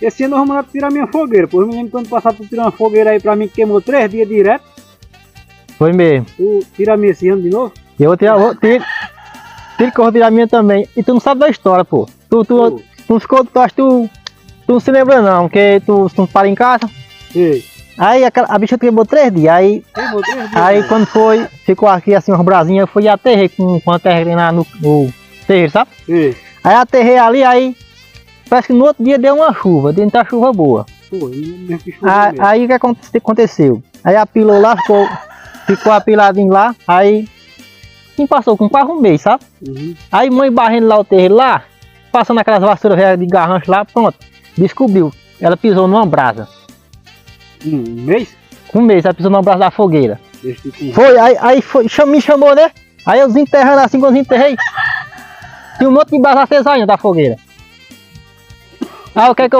Esse ano nós vamos lá tirar minha fogueira, pô. Eu me lembro quando passado tu tirou uma fogueira aí pra mim que queimou 3 dias direto. Foi mesmo. Tu tira a minha esse ano de novo? Eu vou tirar, tiro que eu vou tirar a minha também. E tu não sabe da história, pô. Tu ficou, tu acha que tu não se lembra não, porque tu para em casa. Ei. Aí a bicha queimou 3 dias, Queimou 3 dias. aí quando foi, ficou aqui assim umas brasinhas, eu fui aterrei com a terra lá no terreiro, sabe? Ei. Aí aterrei ali, aí parece que no outro dia deu uma chuva, deu uma chuva boa. Pô, eu fiz chuva mesmo. Aí o que aconteceu? Aí a pila lá ficou apiladinho lá, aí quem passou com quase um mês, sabe? Uhum. Aí mãe barrendo lá o terreiro lá, passando aquelas vassouras velhas de garrancho lá, pronto, descobriu. Ela pisou numa brasa. Um mês? Um mês, ela pisou numa brasa da fogueira. Deixa eu te Foi, aí foi, me chamou, né? Aí eu desenterrando assim, quando eu desenterrei, tinha um monte de brasa acesa ainda da fogueira. Aí o que é que eu